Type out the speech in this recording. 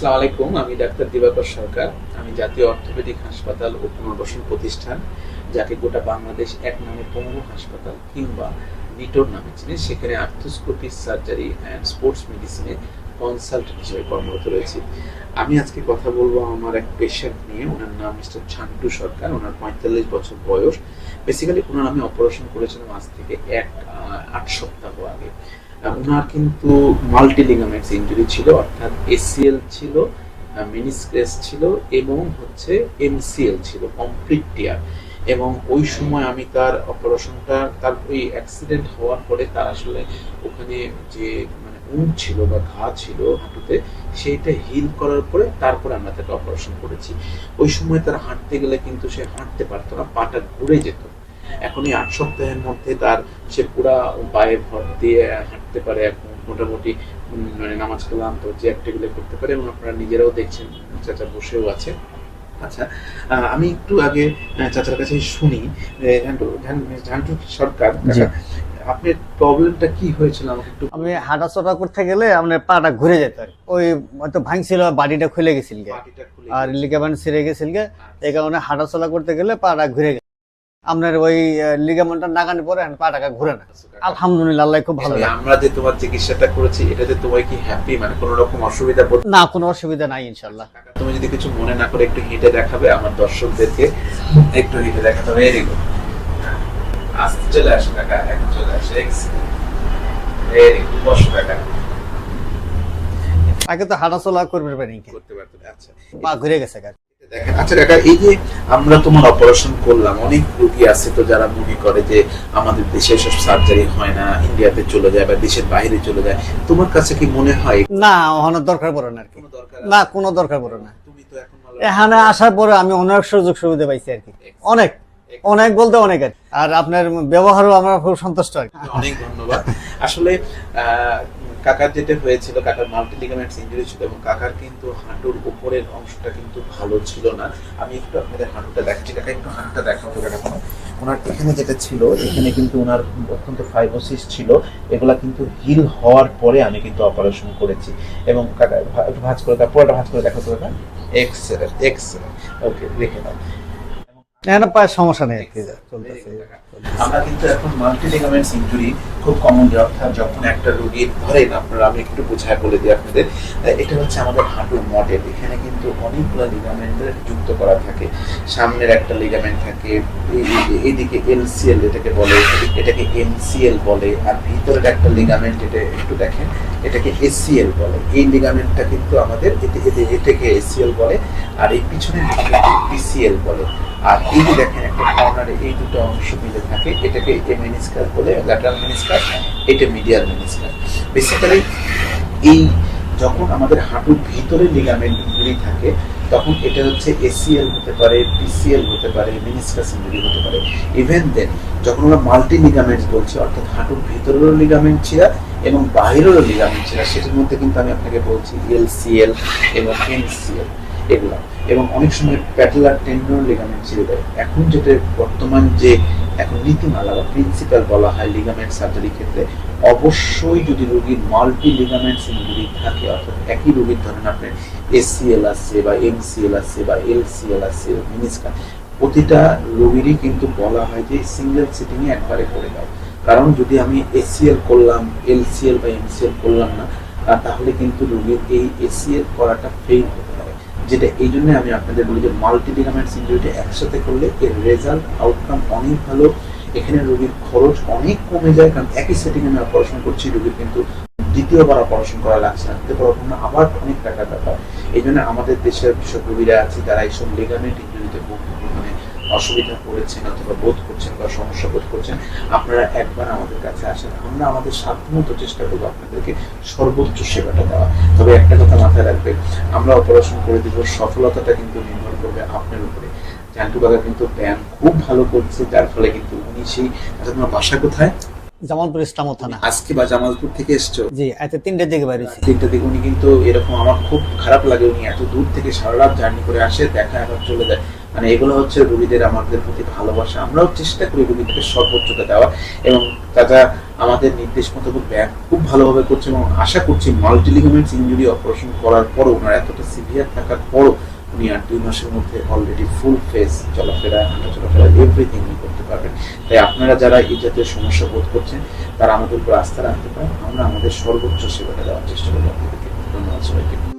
আসসালামু আলাইকুম। আমি ডাক্তার দিবাকর সরকার। আমি জাতীয় অর্থোপেডিক হাসপাতাল ও পুনর্বাসন প্রতিষ্ঠান, যাকে গোটা বাংলাদেশ এক নামে পঙ্গু হাসপাতাল কিংবা নিটোর নামে চিনে, সেখানে আর্থ্রোস্কোপি সার্জারি অ্যান্ড স্পোর্টস মেডিসিনে কনসালটেন্ট হিসেবে কর্মরত রয়েছি। আমি আজকে কথা বলবো আমার এক পেশেন্ট নিয়ে। ওনার নাম মিস্টার ঝান্টু সরকার। ওনার ৪৫ বছর বয়স। বেসিক্যালি ওনার আমি অপারেশন করেছিলাম আজ থেকে ৮ সপ্তাহ আগে। ওনার কিন্তু মাল্টি লিগামেন্টস ইনজুরি ছিল, অর্থাৎ এসিএল ছিল, মেনিসকাস ছিল এবং হচ্ছে এমসিএল ছিল, কমপ্লিট টিয়ার। এবং ওই সময় আমি তার অপারেশনটা, তার ওই অ্যাক্সিডেন্ট হওয়ার পরে তার আসলে ওখানে যে উন্ড ছিল বা ঘা ছিল হাঁটুতে, সেইটা হিল করার পরে তারপরে আমরা তাকে অপারেশন করেছি। ওই সময় তার হাঁটতে গেলে কিন্তু সে হাঁটতে পারতো না, পাটা ঘুরে যেত। এখন এই ৮ সপ্তাহের মধ্যে তার সে পুরা পায়ে ভর দিয়ে হাঁটতে পারে, এখন মোটামুটি নামাজ কালাম তো যে অ্যাক্টিভিটি করতে পারে, এবং আপনারা নিজেরাও দেখছেন চাচা বসেও আছে। আচ্ছা, আমি একটু আগে চাচার কাছে শুনি। ঝান্টু সরকার, আপনার প্রবলেমটা কি হয়েছিল আমাকে একটু। আমি হাঁটাচলা করতে গেলে আমার পাটা ঘুরে যেত, ওই হয়তো ভাঙছিল, বাড়িটা খুলে গেছিল আর লিগামেন্ট ছিঁড়ে গেছিল, এই কারণে হাঁটাচলা করতে গেলে পাটা ঘুরে গেছে। আপনার ওই লিগামেন্টটা নাগানি পরে পাটাকা ঘুরে না। আলহামদুলিল্লাহ, আল্লাহ খুব ভালো। আমরা যে তোমার চিকিৎসাটা করেছি, এটাতে তোমার কি হ্যাপি? মানে কোনো রকম অসুবিধা? না, কোনো অসুবিধা নাই ইনশাআল্লাহ। তুমি যদি কিছু মনে না করে একটু হেঁটে দেখাবে আমার দর্শকদেরকে, একটু হেঁটে দেখাতে হবে। Very good. আস্তে চলে আসো কাকা, একটু চলে আসো। Very good. বসো কাকা। আগে তো হাঁটাচলা করতে পারতো। আচ্ছা, পা ঘুরে গেছে। দেখেন, আচ্ছা কাকা, এই যে আমরা তোমার অপারেশন করলাম, অনেক রোগী আছে তো যারা মনে করে যে আমাদের দেশে এসব সার্জারি হয় না, ইন্ডিয়াতে চলে যায় বা দেশের বাইরে চলে যায়। তোমার কাছে কি মনে হয়? না, ওখানে দরকার পড়ে না আর কি। না, কোনো দরকার পড়ে না। তুমি তো এখন এখানে আসার পরে আমি অনেক সুযোগ সুবিধা পাইছি আর কি। অনেক অনেক বলতে অনেক। আর আপনার ব্যবহারও আমরা খুব সন্তুষ্ট আর কি। অনেক ধন্যবাদ। আসলে কাকার যেটা হয়েছিল, কাকার মাল্টি লিগামেন্টস ইনজুরি ছিল এবং কাকার কিন্তু হাঁটুর উপরের অংশটা কিন্তু ভালো ছিল না। আমি একটু আপনাদের হাঁটুটা দেখাচ্ছি। কাকা একটু হাঁটুটা দেখাবো। ওনার এখানে যেটা ছিল, এখানে কিন্তু ওনার অত্যন্ত ফাইব্রোসিস ছিল। এগুলা কিন্তু হিল হওয়ার পরে আমি কিন্তু অপারেশন করেছি। এবং কাকা একটু ভাঁজ করে, পুরোটা ভাঁজ করে দেখো তো কাকা। Excellent, excellent. ওকে, রেখে দাও। পায়ের সমস্যা নেই, চলতেছে। আমরা কিন্তু এখন মাল্টি লিগামেন্টস ইনজুরি খুব কমনলি, অর্থাৎ যখন একটা রোগীর ধরেন, আপনারা, আমি একটু বোঝায় বলে দিই আপনাদের। এটা হচ্ছে আমাদের হাঁটুর মডেল। এখানে কিন্তু অনেকগুলো লিগামেন্টের যুক্ত করা থাকে। সামনের একটা লিগামেন্ট থাকে, এইদিকে এলসিএল এটাকে বলে, এটাকে এমসিএল বলে, আর ভিতরের একটা লিগামেন্ট, এটা একটু দেখেন, এটাকে এসিএল বলে। এই লিগামেন্টটা কিন্তু আমাদের এটাকে এসিএল বলে, আর এই পিছনের পিসিএল বলে। আর এই যে দেখেন একটা কর্নারে এই দুটো অংশ মিলে থাকে, এটাকে মেনিসকাস বলে, ল্যাটারাল মেনিসকাস, এটা মিডিয়াল মেনিসকাস। বেসিক্যালি এই যখন আমাদের হাঁটুর ভিতরে লিগামেন্টগুলি থাকে, তখন এটা হচ্ছে এসিএল হতে পারে, পিসিএল হতে পারে, মেনিসকাস ইনজুরি হতে পারে। ইভেন দেন যখন আমরা মাল্টি লিগামেন্টস বলছি, অর্থাৎ হাঁটুর ভিতরেরও লিগামেন্ট ছিল এবং বাইরেরও লিগামেন্ট ছিল, সেটার মধ্যে কিন্তু আমি আপনাকে বলছি এলসিএল এবং এমসিএল এগুলো। এবং অনেক সময় প্যাটেলার টেন্ডন লিগামেন্ট ছিল। এখন যেটা বর্তমান যে এখন নীতিমালা বা প্রিন্সিপাল বলা হয় লিগামেন্ট সার্জারির ক্ষেত্রে, অবশ্যই যদি রোগীর মাল্টি লিগামেন্টস ইনজুরি থাকে, অর্থাৎ একই রোগীর ধরেন আপনার এসিএল আছে বা এমসিএল আছে বা এলসিএল আছে, মেনিসকাস, প্রতিটা রোগীরই কিন্তু বলা হয় যে সিঙ্গেল সিটিং এ একবারে করে দাও। কারণ যদি আমি এসিএল করলাম, এলসিএল বা এমসিএল করলাম না, তাহলে কিন্তু রোগীর এই এসিএল করাটা ফেল হতে পারে। যেটা এই জন্য আমি আপনাদের বলি যে মাল্টি লিগামেন্টস ইনজুরিটা একসাথে করলে এর রেজাল্ট আউটকাম অনেক ভালো। এখানে রোগীর খরচ অনেক কমে যায়, কারণ একই সেটিং আমি অপারেশন করছি, রোগীর কিন্তু দ্বিতীয়বার অপারেশন করা লাগছে না, আবার অনেক টাকার ব্যাপার। এই জন্য আমাদের দেশের যেসব রোগীরা আছে যারা এইসব লিগামেন্ট ইনজুরিতে অসুবিধা পড়েছেন অথবা বোধ করছেন বা সমস্যা বোধ করছেন, আপনারা একবার আমাদের কাছে আসেন। আমরা আমাদের সাধ্যমতো চেষ্টা করবো আপনাদেরকে সর্বোচ্চ সেবাটা দেওয়া। তবে একটা কথা মাথায় রাখবেন, আমরা অপারেশন করে দিব, সফলতাটা কিন্তু নির্ভর করবে আপনার উপরে। ঝান্টু কাকা কিন্তু ব্যায়াম খুব ভালো করছে, যার ফলে কিন্তু উনি সেই। আচ্ছা, তোমার বাসা কোথায়? জামালপুর ইসলামত থানা। আজকে বা জামালপুর থেকে এসছো? জি, আজকে 3টার দিকে বেরিয়েছি। 3টার দিকে। উনি কিন্তু এরকম, আমার খুব খারাপ লাগে, উনি এত দূর থেকে সারা রাত জার্নি করে আসে, দেখা আবার চলে যায়। মানে এগুলো হচ্ছে রোগীদের আমাদের প্রতি ভালোবাসা। আমরাও চেষ্টা করি রোগীদেরকে সর্বোচ্চটা দেওয়া। এবং তারা আমাদের নির্দেশ মোতাবেক ব্যায়াম খুব ভালোভাবে করছে এবং আশা করছি মাল্টি লিগামেন্টস ইনজুরি অপারেশন করার পরও ওনার এতটা সিভিয়ার থাকার পরও উনি আর 2 মাসের মধ্যে অলরেডি ফুল ফেস চলাফেরা, হাঁটা চলাফেরা এভরিথিং উনি করতে পারবেন। তাই আপনারা যারা এই জাতীয় সমস্যা বোধ করছেন তারা আমাদের উপর আস্থা রাখতে পারেন, আমরা আমাদের সর্বোচ্চ সেবাটা দেওয়ার চেষ্টা করবো আপনাদেরকে। ধন্যবাদ সবাইকে।